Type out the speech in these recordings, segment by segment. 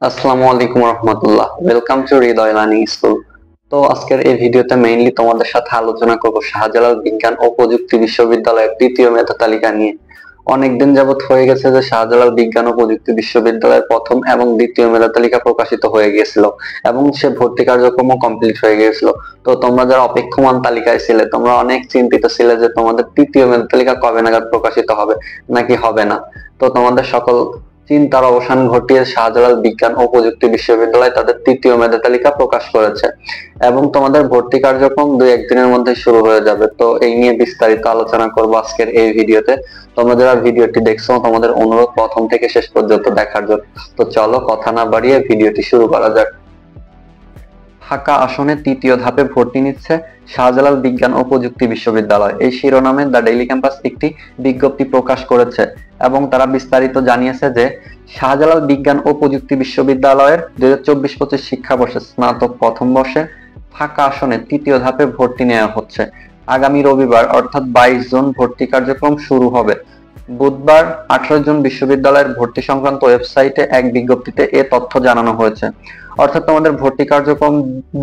আসসালামু আলাইকুম রহমতুল্লাহ। Welcome to Hriday learning school. তো আজকের এই ভিডিওতে মেইনলি তোমাদের সাথে আলোচনা করব শাহজালাল বিজ্ঞান ও প্রযুক্তি বিশ্ববিদ্যালয়ের তৃতীয় মেধা তালিকা নিয়ে। অনেকদিন যাবত হয়ে গেছে যে শাহজালাল বিজ্ঞান ও প্রযুক্তি বিশ্ববিদ্যালয়ের প্রথম এবং দ্বিতীয় মেধা তালিকা প্রকাশিত হয়ে গিয়েছিল এবং সে ভর্তি কার্যক্রমও কমপ্লিট হয়ে গিয়েছিল। তো তোমরা যারা অপেক্ষমান তালিকায় ছিলে তোমরা অনেক চিন্তিত ছিলে যে তোমাদের তৃতীয় মেধা তালিকা কবে নাগাদ প্রকাশিত হবে নাকি হবে না। তো তোমাদের সকল চিন্তার অবসান ঘটিয়ে শাহজালাল বিজ্ঞান ও প্রযুক্তি বিশ্ববিদ্যালয় তাদের তৃতীয় মেধা তালিকা প্রকাশ করেছে এবং তোমাদের ভর্তি কার্যক্রম 2-1 দিনের মধ্যে শুরু হয়ে যাবে। তো এই নিয়ে বিস্তারিত আলোচনা করবো আজকের এই ভিডিওতে। তোমরা যারা ভিডিওটি দেখছো তোমাদের অনুরোধ প্রথম থেকে শেষ পর্যন্ত দেখার জন্য। তো চলো কথা না বাড়িয়ে ভিডিওটি শুরু করা যাক। ফাঁকা আসনে তৃতীয় ধাপে ভর্তি নিচ্ছে শাহজালাল বিজ্ঞান ও প্রযুক্তি বিশ্ববিদ্যালয়, এই শিরোনামে দ্য ডেইলি ক্যাম্পাস একটি বিজ্ঞপ্তি প্রকাশ করেছে এবং তারা বিস্তারিত জানিয়েছে যে শাহজালাল বিজ্ঞান ও প্রযুক্তি বিশ্ববিদ্যালয়ের 2024-25 শিক্ষাবর্ষে স্নাতক প্রথম বর্ষে ফাঁকা আসনে তৃতীয় ধাপে ভর্তি নেওয়া হচ্ছে। আগামী রবিবার অর্থাৎ 22 জুন ভর্তি কার্যক্রম শুরু হবে। বুধবার 18 জুন বিশ্ববিদ্যালয়ের ভর্তি সংক্রান্ত ওয়েবসাইটে এক বিজ্ঞপ্তিতে এ তথ্য জানানো হয়েছে। অর্থাৎ তোমাদের ভর্তি কার্যক্রম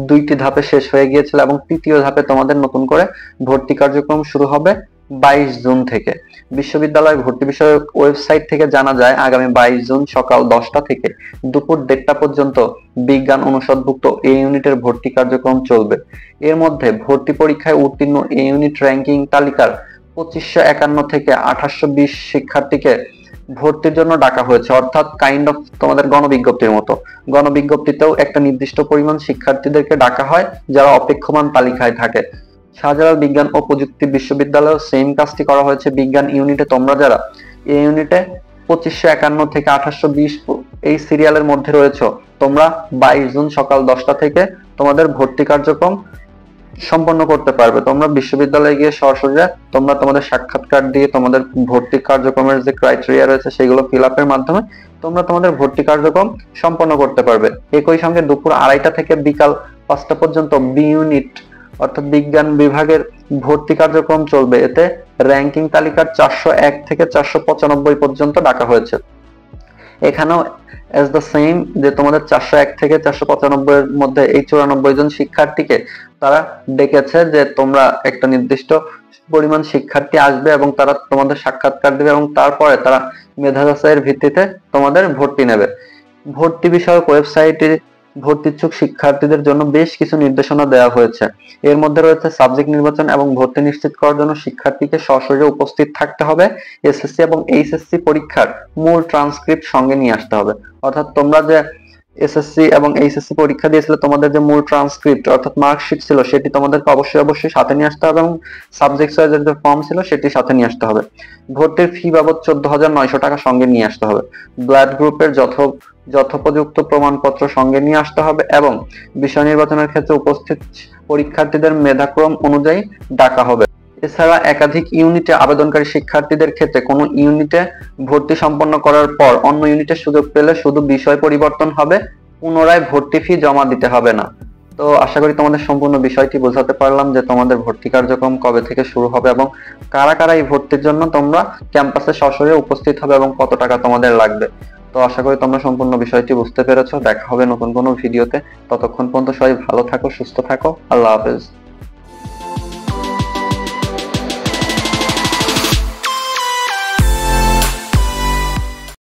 2টি ধাপে শেষ হয়ে গিয়েছিল এবং তৃতীয় ধাপে তোমাদের নতুন করে ভর্তি কার্যক্রম শুরু হবে 22 জুন থেকে। বিশ্ববিদ্যালয় ভর্তি বিষয়ক ওয়েবসাইট থেকে জানা যায় আগামী 22 জুন সকাল 10টা থেকে দুপুর 1:30টা পর্যন্ত বিজ্ঞান অনুষদভুক্ত এ ইউনিটের ভর্তি কার্যক্রম চলবে। এর মধ্যে ভর্তি পরীক্ষায় উত্তীর্ণ এ ইউনিট র্যাঙ্কিং তালিকার 2551 থেকে 2820 শিক্ষার্থীকে ভর্তির জন্য ডাকা হয়েছে, অর্থাৎ কাইন্ড অফ তোমাদের গণবিজ্ঞপ্তির মতো। গণবিজ্ঞপ্তিতেও একটা নির্দিষ্ট পরিমাণ শিক্ষার্থীদেরকে ডাকা হয় যারা অপেক্ষমান তালিকায় থাকে। শাহজালাল বিজ্ঞান ও প্রযুক্তি বিশ্ববিদ্যালয়েও সেম কাজটি করা হয়েছে। বিজ্ঞান ইউনিটে তোমরা যারা এই ইউনিটে 2551 থেকে 2820 এই সিরিয়ালের মধ্যে রয়েছে, তোমরা 22 জুন সকাল 10টা থেকে তোমাদের ভর্তি কার্যক্রম সম্পন্ন করতে পারবে। তোমরা বিশ্ববিদ্যালয়ে গিয়ে সরাসরি তোমরা তোমাদের সাক্ষাৎকার দিয়ে তোমাদের ভর্তি কার্যক্রমের যে ক্রাইটেরিয়া রয়েছে সেগুলো ফিল আপের মাধ্যমে তোমরা তোমাদের ভর্তি কার্যক্রম সম্পন্ন করতে পারবে। একই সঙ্গে দুপুর 2:30টা থেকে বিকাল 5টা পর্যন্ত বি ইউনিট অর্থাৎ বিজ্ঞান বিভাগের ভর্তি কার্যক্রম চলবে। এতে র্যাঙ্কিং তালিকার 401 থেকে 495 পর্যন্ত ডাকা হয়েছে। এখানেও এজ দ্য সেম যে তোমাদের 401 থেকে 495 এর মধ্যে এই 94 জন শিক্ষার্থীকে তারা ডেকেছে যে তোমরা একটা নির্দিষ্ট পরিমাণ শিক্ষার্থী আসবে এবং তারা তোমাদের সাক্ষাৎকার দেবে এবং তারপরে তারা মেধা যাচাইয়ের ভিত্তিতে তোমাদের ভর্তি নেবে। ভর্তি বিষয়ক ওয়েবসাইটে ভর্তি ইচ্ছুক শিক্ষার্থীদের জন্য বেশ কিছু নির্দেশনা দেওয়া হয়েছে। এর মধ্যে রয়েছে সাবজেক্ট নির্বাচন এবং ভর্তি নিশ্চিত করার জন্য শিক্ষার্থীকে সশরীরে উপস্থিত থাকতে হবে। এসএসসি এবং এইচএসসি পরীক্ষার মূল ট্রান্সক্রিপ্ট সঙ্গে নিয়ে আসতে হবে। অর্থাৎ তোমরা যে এসএসসি এবং এইচএসসি পরীক্ষা দিয়েছিলে তোমাদের যে মূল ট্রান্সক্রিপ্ট অর্থাৎ মার্কশিট ছিল সেটি তোমাদেরকে অবশ্যই সাথে নিয়ে আসতে হবে এবং সাবজেক্ট ওয়াইজের যে ফর্ম ছিল সেটি সাথে নিয়ে আসতে হবে। ভর্তির ফি বাবদ 14,900 টাকা সঙ্গে নিয়ে আসতে হবে। ব্লাড গ্রুপের যথোপযুক্ত প্রমাণপত্র সঙ্গে নিয়ে আসতে হবে এবং বিষয় নির্বাচনের ক্ষেত্রে উপস্থিত পরীক্ষার্থীদের মেধাক্রম অনুযায়ী ডাকা হবে। এছাড়া একাধিক ইউনিটে আবেদনকারী শিক্ষার্থীদের ক্ষেত্রে কোনো ইউনিটে ভর্তি সম্পন্ন করার পর অন্য ইউনিটে সুযোগ পেলে শুধু বিষয় পরিবর্তন হবে, পুনরায় ভর্তি ফি জমা দিতে হবে না। তো আশা করি তোমাদের সম্পূর্ণ বিষয়টি বোঝাতে পারলাম যে তোমাদের ভর্তি কার্যক্রম কবে থেকে শুরু হবে এবং কারা কারা এই ভর্তির জন্য তোমরা ক্যাম্পাসে সরাসরি উপস্থিত হবে এবং কত টাকা তোমাদের লাগবে। তো আশা করি তোমরা সম্পূর্ণ বিষয়টি বুঝতে পেরেছো। দেখা হবে নতুন কোনো ভিডিওতে। ততক্ষণ পর্যন্ত সবাই ভালো থাকো, সুস্থ থাকো। আল্লাহ হাফেজ।